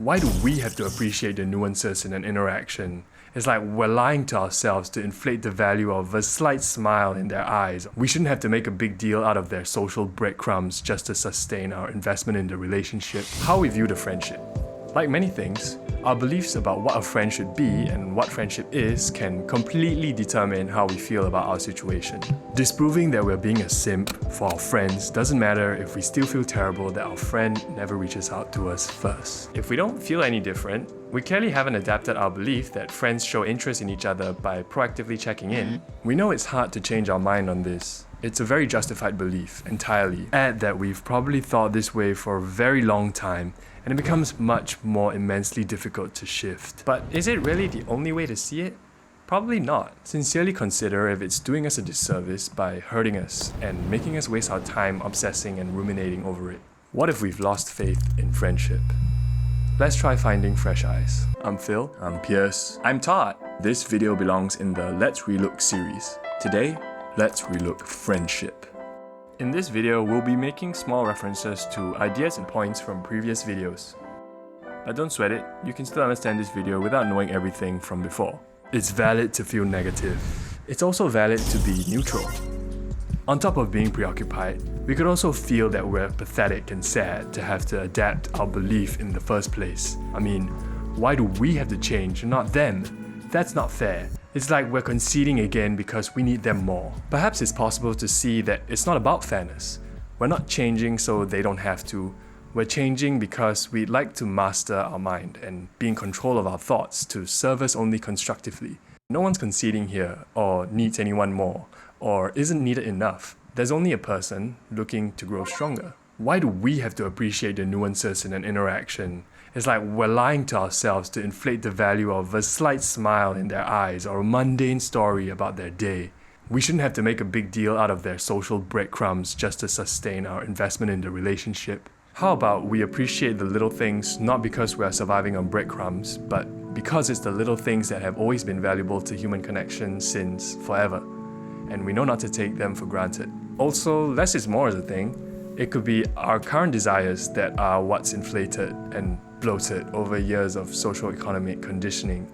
Why do we have to appreciate the nuances in an interaction? It's like we're lying to ourselves to inflate the value of a slight smile in their eyes. We shouldn't have to make a big deal out of their social breadcrumbs just to sustain our investment in the relationship. How we view the friendship. Like many things, our beliefs about what a friend should be and what friendship is can completely determine how we feel about our situation. Disproving that we're being a simp for our friends doesn't matter if we still feel terrible that our friend never reaches out to us first. If we don't feel any different, we clearly haven't adapted our belief that friends show interest in each other by proactively checking in. We know it's hard to change our mind on this. It's a very justified belief, entirely. Add that we've probably thought this way for a very long time, and it becomes much more immensely difficult to shift. But is it really the only way to see it? Probably not. Sincerely consider if it's doing us a disservice by hurting us and making us waste our time obsessing and ruminating over it. What if we've lost faith in friendship? Let's try finding fresh eyes. I'm Phil. I'm Pierce. I'm Todd. This video belongs in the Let's Relook series. Today, let's relook friendship. In this video, we'll be making small references to ideas and points from previous videos. But don't sweat it, you can still understand this video without knowing everything from before. It's valid to feel negative. It's also valid to be neutral. On top of being preoccupied, we could also feel that we're pathetic and sad to have to adapt our belief in the first place. I mean, why do we have to change and not them? That's not fair. It's like we're conceding again because we need them more. Perhaps it's possible to see that it's not about fairness. We're not changing so they don't have to. We're changing because we'd like to master our mind and be in control of our thoughts to serve us only constructively. No one's conceding here, or needs anyone more, or isn't needed enough. There's only a person looking to grow stronger. Why do we have to appreciate the nuances in an interaction? It's like we're lying to ourselves to inflate the value of a slight smile in their eyes or a mundane story about their day. We shouldn't have to make a big deal out of their social breadcrumbs just to sustain our investment in the relationship. How about we appreciate the little things not because we are surviving on breadcrumbs, but because it's the little things that have always been valuable to human connection since forever, and we know not to take them for granted. Also, less is more is a thing. It could be our current desires that are what's inflated and bloated over years of social economic conditioning.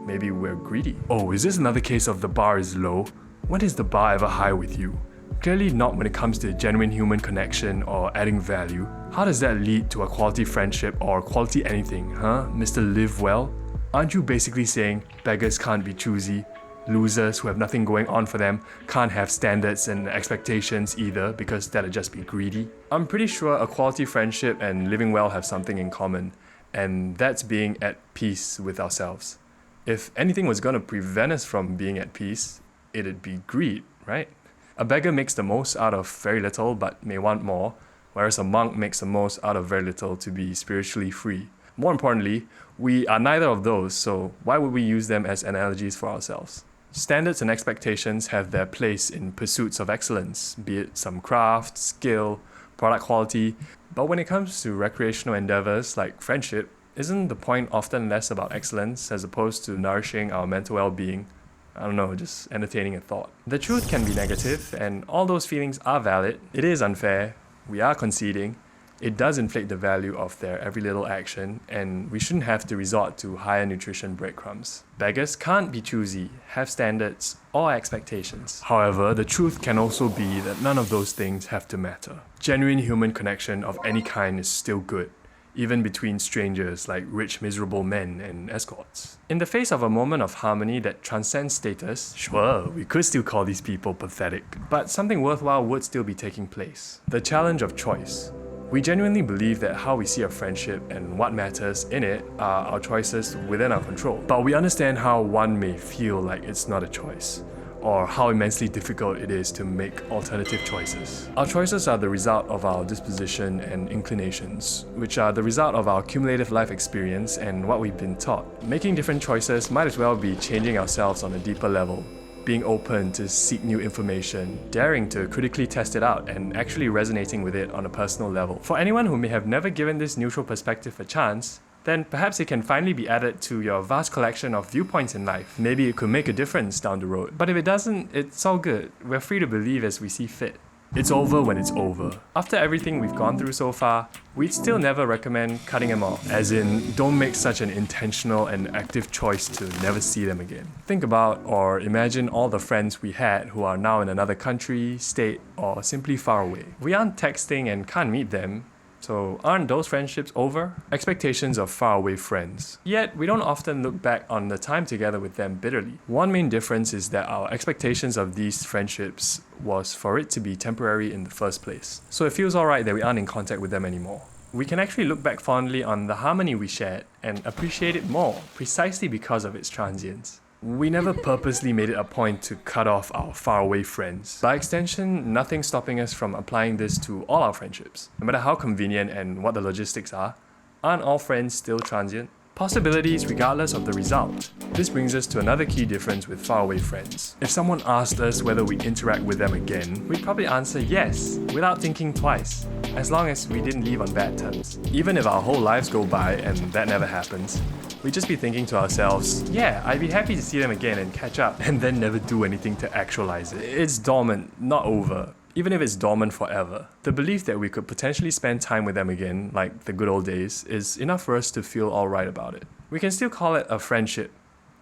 Maybe we're greedy. Oh, is this another case of the bar is low? When is the bar ever high with you? Clearly not when it comes to genuine human connection or adding value. How does that lead to a quality friendship or quality anything, huh, Mr. Live Well? Aren't you basically saying beggars can't be choosy? Losers who have nothing going on for them can't have standards and expectations either because that'll just be greedy? I'm pretty sure a quality friendship and living well have something in common, and that's being at peace with ourselves. If anything was going to prevent us from being at peace, it'd be greed, right? A beggar makes the most out of very little but may want more, whereas a monk makes the most out of very little to be spiritually free. More importantly, we are neither of those, so why would we use them as analogies for ourselves? Standards and expectations have their place in pursuits of excellence, be it some craft, skill, product quality, but when it comes to recreational endeavors like friendship, isn't the point often less about excellence as opposed to nourishing our mental well-being? I don't know, just entertaining a thought. The truth can be negative, and all those feelings are valid. It is unfair, we are conceding, it does inflate the value of their every little action, and we shouldn't have to resort to higher nutrition breadcrumbs. Beggars can't be choosy, have standards, or expectations. However, the truth can also be that none of those things have to matter. Genuine human connection of any kind is still good, even between strangers like rich, miserable men and escorts. In the face of a moment of harmony that transcends status, sure, we could still call these people pathetic, but something worthwhile would still be taking place. The challenge of choice. We genuinely believe that how we see a friendship and what matters in it are our choices within our control. But we understand how one may feel like it's not a choice, or how immensely difficult it is to make alternative choices. Our choices are the result of our disposition and inclinations, which are the result of our cumulative life experience and what we've been taught. Making different choices might as well be changing ourselves on a deeper level, being open to seek new information, daring to critically test it out, and actually resonating with it on a personal level. For anyone who may have never given this neutral perspective a chance, then perhaps it can finally be added to your vast collection of viewpoints in life. Maybe it could make a difference down the road. But if it doesn't, it's all good. We're free to believe as we see fit. It's over when it's over. After everything we've gone through so far, we'd still never recommend cutting them off. As in, don't make such an intentional and active choice to never see them again. Think about or imagine all the friends we had who are now in another country, state, or simply far away. We aren't texting and can't meet them, so aren't those friendships over? Expectations of faraway friends. Yet, we don't often look back on the time together with them bitterly. One main difference is that our expectations of these friendships was for it to be temporary in the first place. So it feels alright that we aren't in contact with them anymore. We can actually look back fondly on the harmony we shared and appreciate it more, precisely because of its transience. We never purposely made it a point to cut off our faraway friends. By extension, nothing's stopping us from applying this to all our friendships. No matter how convenient and what the logistics are, aren't all friends still transient? Possibilities regardless of the result. This brings us to another key difference with faraway friends. If someone asked us whether we interact with them again, we'd probably answer yes, without thinking twice, as long as we didn't leave on bad terms. Even if our whole lives go by and that never happens, we'd just be thinking to ourselves, yeah, I'd be happy to see them again and catch up, and then never do anything to actualize it. It's dormant, not over. Even if it's dormant forever. The belief that we could potentially spend time with them again, like the good old days, is enough for us to feel alright about it. We can still call it a friendship,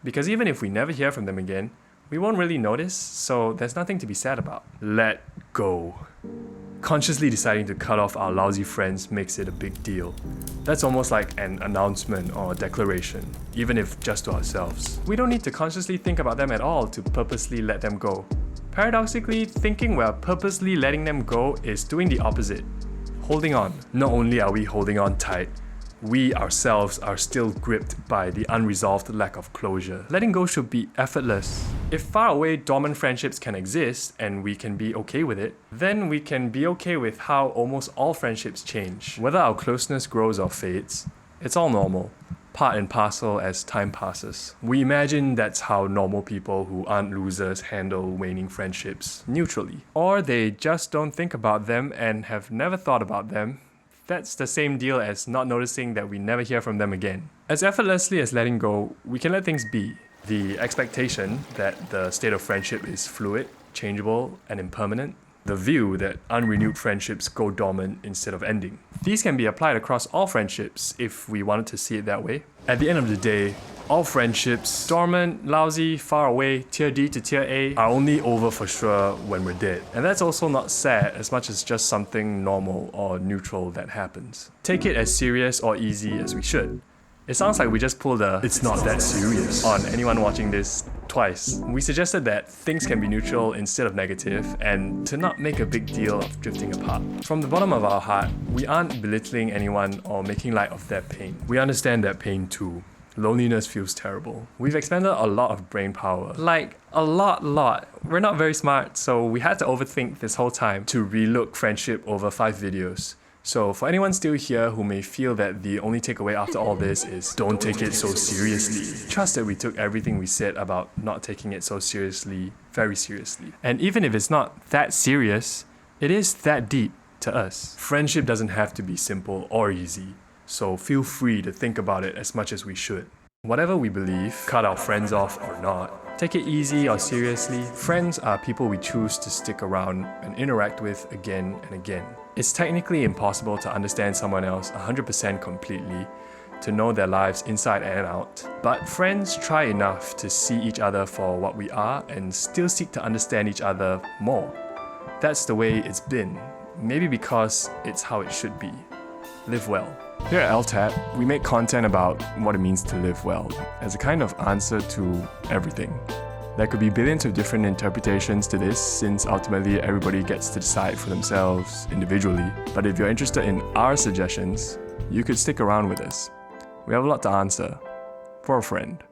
because even if we never hear from them again, we won't really notice, so there's nothing to be sad about. Let go. Consciously deciding to cut off our lousy friends makes it a big deal. That's almost like an announcement or a declaration, even if just to ourselves. We don't need to consciously think about them at all to purposely let them go. Paradoxically, thinking we're purposely letting them go is doing the opposite. Holding on. Not only are we holding on tight, we ourselves are still gripped by the unresolved lack of closure. Letting go should be effortless. If faraway, dormant friendships can exist and we can be okay with it, then we can be okay with how almost all friendships change. Whether our closeness grows or fades, it's all normal. Part and parcel as time passes. We imagine that's how normal people who aren't losers handle waning friendships, neutrally. Or they just don't think about them and have never thought about them. That's the same deal as not noticing that we never hear from them again. As effortlessly as letting go, we can let things be. The expectation that the state of friendship is fluid, changeable, and impermanent. The view that unrenewed friendships go dormant instead of ending. These can be applied across all friendships if we wanted to see it that way. At the end of the day, all friendships, dormant, lousy, far away, tier D to tier A, are only over for sure when we're dead. And that's also not sad as much as just something normal or neutral that happens. Take it as serious or easy as we should. It sounds like we just pulled a "it's not that serious" on anyone watching this twice. We suggested that things can be neutral instead of negative and to not make a big deal of drifting apart. From the bottom of our heart, we aren't belittling anyone or making light of their pain. We understand that pain too. Loneliness feels terrible. We've expended a lot of brain power. Like, a lot. We're not very smart, so we had to overthink this whole time to relook friendship over 5 videos. So for anyone still here who may feel that the only takeaway after all this is don't take it so seriously, trust that we took everything we said about not taking it so seriously very seriously. And even if it's not that serious, it is that deep to us. Friendship doesn't have to be simple or easy, so feel free to think about it as much as we should. Whatever we believe, cut our friends off or not, take it easy or seriously, friends are people we choose to stick around and interact with again and again. It's technically impossible to understand someone else 100% completely, to know their lives inside and out. But friends try enough to see each other for what we are and still seek to understand each other more. That's the way it's been, maybe because it's how it should be. Live well. Here at LTAp, we make content about what it means to live well, as a kind of answer to everything. There could be billions of different interpretations to this, since ultimately everybody gets to decide for themselves individually. But if you're interested in our suggestions, you could stick around with us. We have a lot to answer. For a friend.